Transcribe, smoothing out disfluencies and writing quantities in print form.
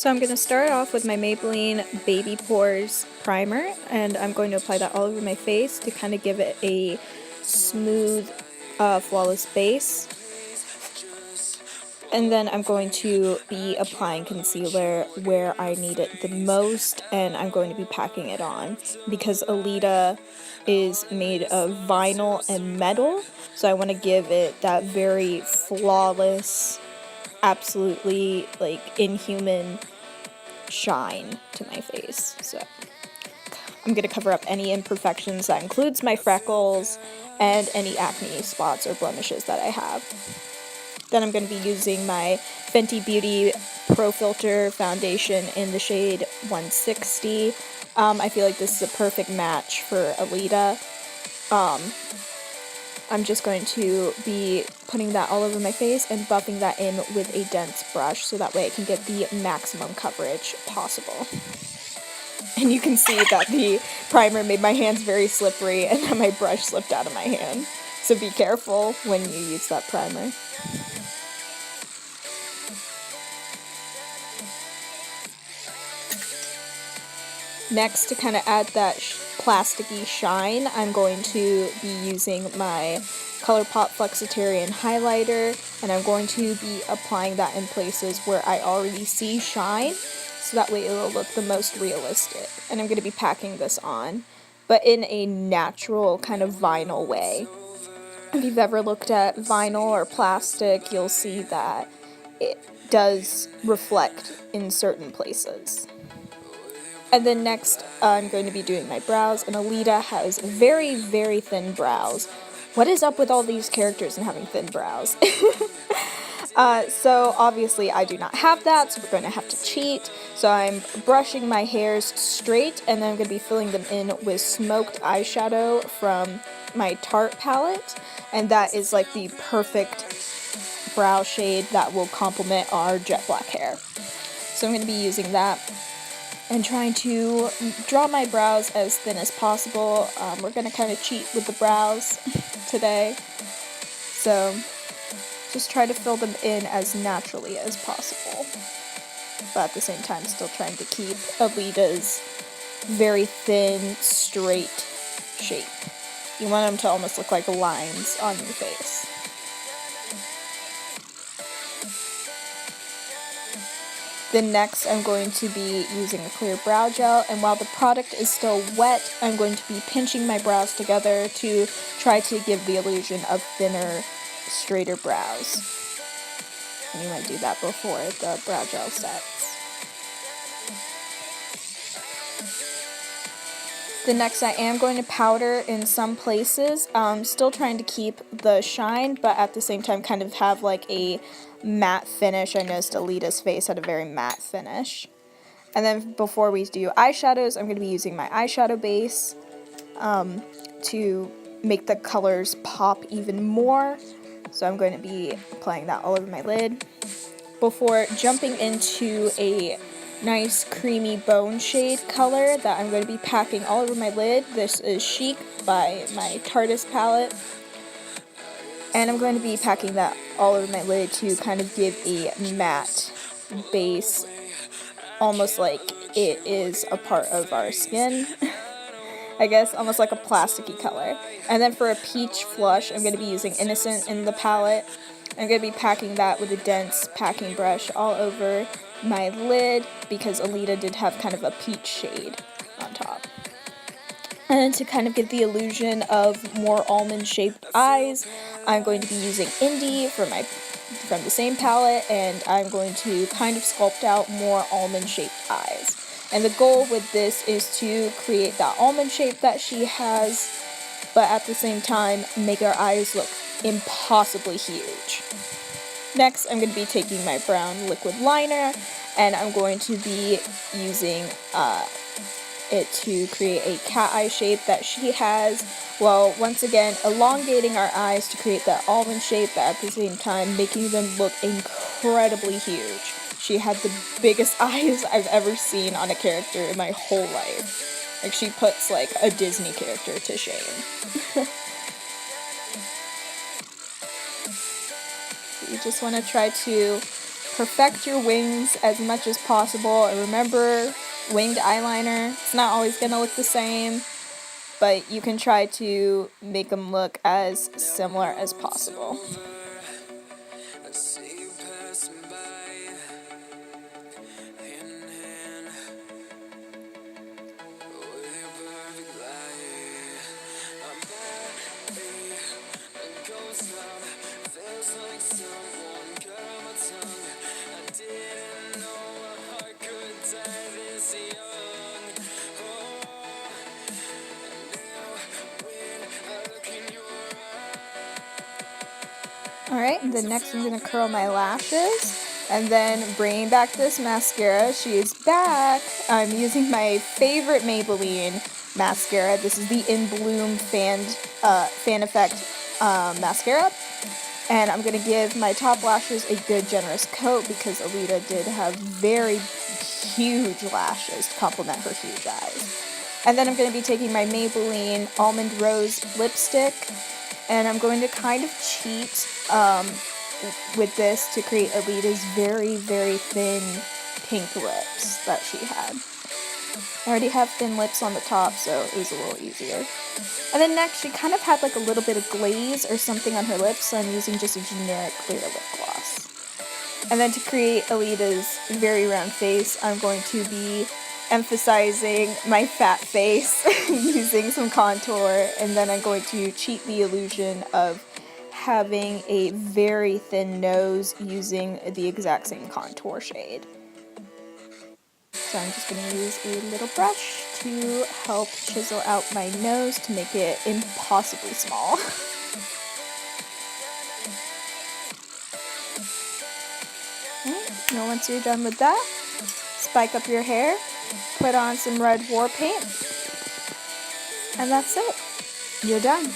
So I'm going to start off with my Maybelline Baby Pores Primer, and I'm going to apply that all over my face to kind of give it a smooth, flawless base. And then I'm going to be applying concealer where I need it the most, and I'm going to be packing it on because Aleta is made of vinyl and metal, so I want to give it that very flawless, absolutely like inhuman shine to my face. So I'm going to cover up any imperfections. That includes my freckles and any acne spots or blemishes that I have. Then I'm going to be using my Fenty Beauty Pro Filter foundation in the shade 160. I feel like this is a perfect match for Aleta. I'm just going to be putting that all over my face and buffing that in with a dense brush so that way I can get the maximum coverage possible. And you can see that the primer made my hands very slippery and that my brush slipped out of my hand. So be careful when you use that primer. Next, to kind of add that plasticky shine, I'm going to be using my ColourPop Flexitarian highlighter, and I'm going to be applying that in places where I already see shine, so that way it'll look the most realistic. And I'm going to be packing this on, but in a natural kind of vinyl way. If you've ever looked at vinyl or plastic, you'll see that it does reflect in certain places. And then next, I'm going to be doing my brows, and Aleta has very, very thin brows. What is up with all these characters and having thin brows? So obviously I do not have that, so we're going to have to cheat. So I'm brushing my hairs straight, and then I'm going to be filling them in with smoked eyeshadow from my Tarte palette, and that is like the perfect brow shade that will complement our jet black hair. So I'm going to be using that and trying to draw my brows as thin as possible. We're going to kind of cheat with the brows today. So just try to fill them in as naturally as possible. But at the same time, still trying to keep Aleta's very thin, straight shape. You want them to almost look like lines on your face. Then next, I'm going to be using a clear brow gel, and while the product is still wet, I'm going to be pinching my brows together to try to give the illusion of thinner, straighter brows. And you might do that before the brow gel sets. Then next, I am going to powder in some places, still trying to keep the shine, but at the same time kind of have like a matte finish. I noticed Aleta's face had a very matte finish. And then before we do eyeshadows, I'm going to be using my eyeshadow base to make the colors pop even more. So I'm going to be applying that all over my lid before jumping into a nice creamy bone shade color that I'm going to be packing all over my lid. This is Chic by my Tarte palette. And I'm going to be packing that all over my lid to kind of give a matte base, almost like it is a part of our skin. I guess, almost like a plasticky color. And then for a peach flush, I'm going to be using Innocent in the palette. I'm going to be packing that with a dense packing brush all over my lid because Aleta did have kind of a peach shade on top. And then to kind of get the illusion of more almond-shaped eyes, I'm going to be using Indie from the same palette, and I'm going to kind of sculpt out more almond-shaped eyes. And the goal with this is to create that almond shape that she has, but at the same time make our eyes look impossibly huge. Next, I'm going to be taking my brown liquid liner, and I'm going to be using it to create a cat eye shape that she has, while once again elongating our eyes to create that almond shape, but at the same time making them look incredibly huge. She had the biggest eyes I've ever seen on a character in my whole life. Like, she puts like a Disney character to shame. You just want to try to perfect your wings as much as possible. And remember, winged eyeliner, it's not always going to look the same, but you can try to make them look as similar as possible. Alright, then next I'm going to curl my lashes, and then bringing back this mascara. She is back! I'm using my favorite Maybelline mascara. This is the In Bloom Fan Effect mascara. And I'm going to give my top lashes a good generous coat because Aleta did have very huge lashes to complement her huge eyes. And then I'm going to be taking my Maybelline Almond Rose lipstick, and I'm going to kind of cheat with this to create Aleta's very, very thin pink lips that she had. I already have thin lips on the top, so it was a little easier. And then next, she kind of had like a little bit of glaze or something on her lips, so I'm using just a generic clear lip gloss. And then to create Aleta's very round face, I'm going to be emphasizing my fat face using some contour, and then I'm going to cheat the illusion of having a very thin nose using the exact same contour shade. So I'm just going to use a little brush to help chisel out my nose to make it impossibly small. Alright, now once you're done with that, spike up your hair, put on some red war paint, and that's it. You're done.